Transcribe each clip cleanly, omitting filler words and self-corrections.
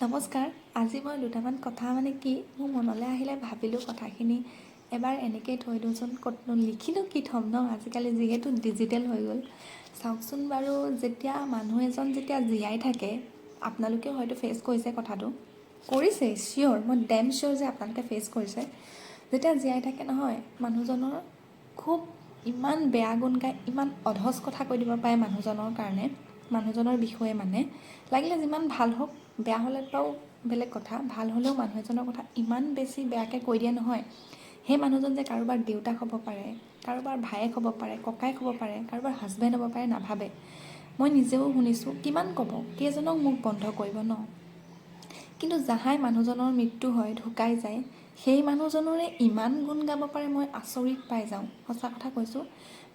নমস্কাৰ। আজি মই দুটামান কথা কি মোৰ মনলৈ আহিলে ভাবিলোঁ কথাখিনি এবাৰ এনেকৈ থৈ দিওঁচোন, ক'তনো লিখিলোঁ কি থ'ম ন, আজিকালি যিহেতু ডিজিটেল হৈ গ'ল। চাওকচোন বাৰু, যেতিয়া মানুহ এজন যেতিয়া জীয়াই থাকে, আপোনালোকেও হয়তো ফেচ কৰিছে কথাটো, কৰিছে চিয়'ৰ, মই ডেম চিয়'ৰ যে আপোনালোকে ফেচ কৰিছে। যেতিয়া জীয়াই থাকে নহয়, মানুহজনৰ খুব ইমান বেয়া গুণ গায়, ইমান অধচ কথা কৈ দিব পাৰে মানুহজনৰ কাৰণে, মানুহজনৰ বিষয়ে লাগিলে যিমান ভাল হওক, বেয়া হ'লে বাৰু বেলেগ কথা, ভাল হ'লেও মানুহ এজনৰ কথা ইমান বেছি বেয়াকৈ কৈ দিয়ে নহয়। সেই মানুহজন যে কাৰোবাৰ দেউতাক হ'ব পাৰে, কাৰোবাৰ ভায়েক হ'ব পাৰে, ককায়েক হ'ব পাৰে, কাৰোবাৰ হাজবেণ্ড হ'ব পাৰে, নাভাবে। মই নিজেও শুনিছোঁ, কিমান ক'ব, কেইজনক মোক বন্ধ কৰিব ন। কিন্তু যাহাই মানুহজনৰ মৃত্যু হয়, ঢুকাই যায়, সেই মানুহজনৰে ইমান গুণ গাব পাৰে, মই আচৰিত পাই যাওঁ। সঁচা কথা কৈছোঁ,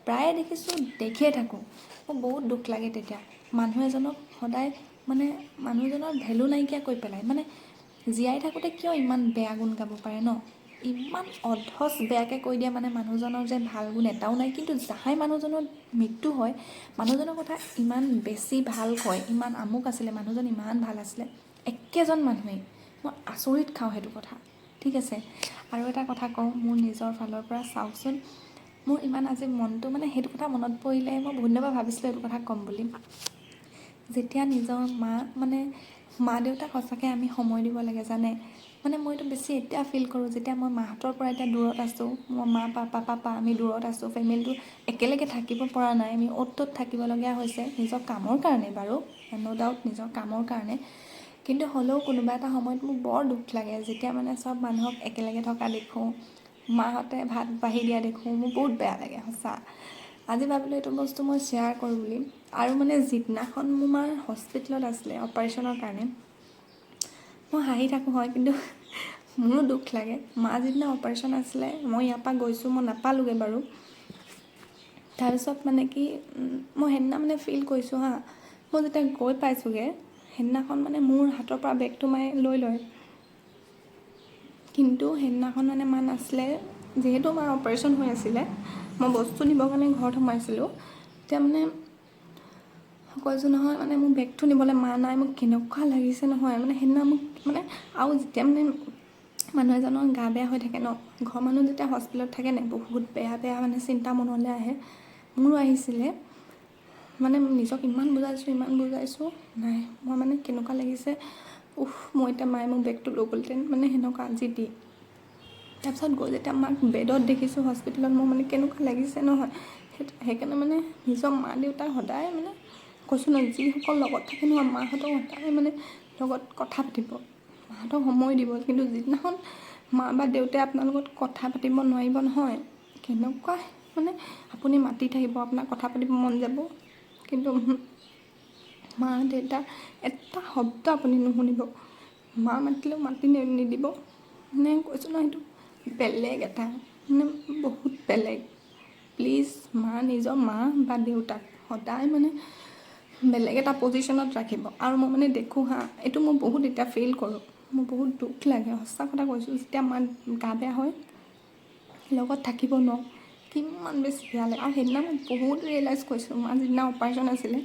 প্ৰায়ে দেখিছোঁ, দেখিয়ে থাকোঁ। মোৰ বহুত দুখ লাগে তেতিয়া। মানুহ এজনক সদায় মানুহজনৰ ভেলু নাইকিয়া কৰি পেলাই, জীয়াই থাকোঁতে কিয় ইমান বেয়া গুণ গাব পাৰে ন, ইমান অধচ বেয়াকৈ কৈ দিয়ে মানুহজনৰ যে ভাল গুণ এটাও নাই। কিন্তু যাহাই মানুহজনৰ মৃত্যু হয়, মানুহজনৰ কথা ইমান বেছি ভাল কয়, ইমান আমুক আছিলে, মানুহজন ইমান ভাল আছিলে, একেজন মানুহেই। মই আচৰিত খাওঁ সেইটো কথা। ঠিক আছে, আৰু এটা কথা কওঁ মোৰ নিজৰ ফালৰ পৰা। চাওকচোন, মোৰ ইমান আজি মনটো সেইটো কথা মনত পৰিলে মই বহুত দিনৰ পৰা ভাবিছিলোঁ এইটো কথা ক'ম বুলি। যেতিয়া নিজৰ মা দেউতাক সঁচাকৈ আমি সময় দিব লাগে, জানে। মই এইটো বেছি এতিয়া ফিল কৰোঁ, যেতিয়া মই মাহঁতৰ পৰা এতিয়া দূৰত আছোঁ, মই মা পাপা আমি দূৰত আছোঁ, ফেমিলিটো একেলগে থাকিব পৰা নাই, আমি অ'ত ত'ত থাকিবলগীয়া হৈছে, নিজৰ কামৰ কাৰণে বাৰু, ন' ডাউট নিজৰ কামৰ কাৰণে। কিন্তু হ'লেও কোনোবা এটা সময়ত মোৰ বৰ দুখ লাগে, যেতিয়া চব মানুহক একেলগে থকা দেখোঁ, মাহঁতে ভাত বাঢ়ি দিয়া দেখোঁ, মোৰ বহুত বেয়া লাগে সঁচা। আজি ভাবিলোঁ এইটো বস্তু মই শ্বেয়াৰ কৰোঁ বুলি। আৰু যিদিনাখন মোৰ মাৰ হস্পিটেলত আছিলে অপাৰেশ্যনৰ কাৰণে, মই হাঁহি থাকোঁ হয়, কিন্তু মোৰো দুখ লাগে। মা যিদিনা অপাৰেশ্যন আছিলে, মই ইয়াৰ পৰা গৈছোঁ, মই নাপালোঁগৈ বাৰু। তাৰপিছত কি মই সেইদিনা ফিল কৰিছোঁ হা, মই যেতিয়া গৈ পাইছোঁগৈ, সেইদিনাখন মোৰ হাতৰ পৰা বেগটো মায়ে লৈ লয়। কিন্তু সেইদিনাখন মা নাছিলে, যিহেতু মাৰ অপাৰেশ্যন হৈ আছিলে, মই বস্তু নিবৰ কাৰণে ঘৰত সোমাইছিলোঁ। তেতিয়া কৈছোঁ নহয়, মোৰ বেগটো নিবলৈ মা নাই, মোক কেনেকুৱা লাগিছে নহয়। সেইদিনা মোক আৰু যেতিয়া মানুহ এজনৰ গা বেয়া হৈ থাকে ন, ঘৰৰ মানুহ যেতিয়া হস্পিটেলত থাকে নাই, বহুত বেয়া বেয়া চিন্তা মনলৈ আহে। মোৰো আহিছিলে, নিজক ইমান বুজাইছোঁ নাই, মই কেনেকুৱা লাগিছে, মই এতিয়া মায়ে মোক বেগটো লৈ গ'লহেঁতেন, সেনেকুৱা জিদি। তাৰপিছত গৈ যেতিয়া মাক বেডত দেখিছোঁ হস্পিটেলত, মোৰ কেনেকুৱা লাগিছে নহয়। সেইকাৰণে নিজৰ মা দেউতাক সদায় কৈছোঁ ন, যিসকল লগত থাকে নহয়, মাহঁতক সদায় লগত কথা পাতিব, মাহঁতক সময় দিব। কিন্তু যিদিনাখন মা বা দেউতাই আপোনাৰ লগত কথা পাতিব নোৱাৰিব নহয়, কেনেকুৱা আপুনি মাতি থাকিব, আপোনাক কথা পাতিব মন যাব, কিন্তু মা দেউতাৰ এটা শব্দ আপুনি নুশুনিব। মা মাতিলেও মাতি নিদিব। কৈছোঁ ন, সেইটো বেলেগ এটা, বহুত বেলেগ। প্লিজ, নিজৰ মা বা দেউতাক সদায় বেলেগ এটা পজিশ্যনত ৰাখিব। আৰু মই দেখোঁ হা, এইটো মই বহুত এতিয়া ফিল কৰোঁ, মোৰ বহুত দুখ লাগে, সঁচা কথা কৈছোঁ। যেতিয়া মাৰ গা বেয়া হয়, লগত থাকিব নোৱাৰোঁ, কিমান বেছি বেয়া লাগে। আৰু সেইদিনা মই বহুত ৰিয়েলাইজ কৰিছোঁ, মা যিদিনা অপাৰেশ্যন আছিলে,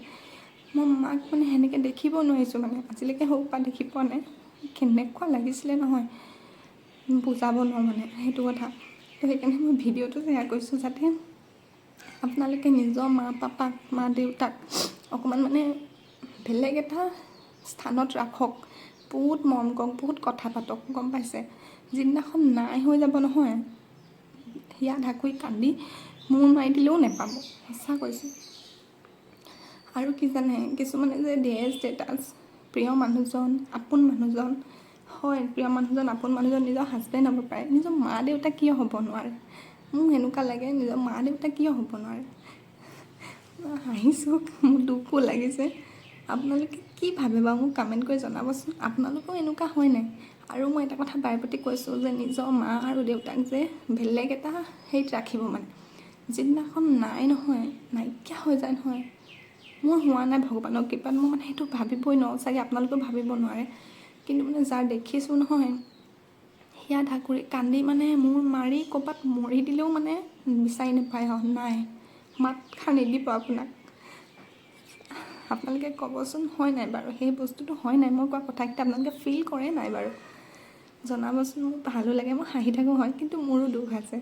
মই মাক সেনেকৈ দেখিব নোৱাৰিছোঁ, আজিলৈকে সৰুৰ পৰা দেখি পোৱা নাই। কেনেকুৱা লাগিছিলে নহয়, বুজাব নোৱাৰোঁ সেইটো কথা। তো সেইকাৰণে মই ভিডিঅ'টো শ্বেয়াৰ কৰিছোঁ, যাতে আপোনালোকে নিজৰ মা পাপাক, মা দেউতাক অকণমান বেলেগ এটা স্থানত ৰাখক, বহুত মৰম কৰক, বহুত কথা পাতক, গম পাইছে। যিদিনাখন নাই হৈ যাব নহয়, হিয়া ঢাকুৰি কান্দি মূৰ মাৰি দিলেও নেপাব, সঁচা কৈছোঁ। আৰু কি জানে, কিছুমানে যে দিয়ে ষ্টেটাছ, প্ৰিয় মানুহজন, আপোন মানুহজন, হয়, প্ৰিয় মানুহজন, আপোন মানুহজন নিজৰ হাজবেণ্ড হ'ব পাৰে, নিজৰ মা দেউতা কিয় হ'ব নোৱাৰে। মোৰ এনেকুৱা লাগে, নিজৰ মা দেউতা কিয় হ'ব নোৱাৰে। হাঁহিছোঁ, মোৰ দুখো লাগিছে। আপোনালোকে কি ভাবে বাৰু, মোক কমেণ্ট কৰি জনাবচোন, আপোনালোকেও এনেকুৱা হয় নাই। আৰু মই এটা কথা বাৰে প্ৰতি কৈছোঁ যে নিজৰ মা আৰু দেউতাক যে বেলেগ এটা হেৰিত ৰাখিব, যিদিনাখন নাই নহয়, নাইকিয়া হৈ যায় নহয়। মোৰ হোৱা নাই ভগৱানৰ কৃপাত, মই সেইটো ভাবিবই নোৱাৰোঁ, চাগে আপোনালোকেও ভাবিব নোৱাৰে। কিন্তু যাৰ দেখিছোঁ নহয়, হিয়া ঢাকুৰি কান্দি মূৰ মাৰি ক'ৰবাত মৰি দিলেও বিচাৰি নাপায়, নাই মাত খাৰ নিদিব আপোনাক। আপোনালোকে ক'বচোন হয় নাই বাৰু, সেই বস্তুটো হয় নাই, মই কোৱা কথাকেইটা আপোনালোকে ফিল কৰে নাই বাৰু, জনাবচোন। মোক ভালো লাগে, মই হাঁহি থাকোঁ হয়, কিন্তু মোৰো দুখ আছে।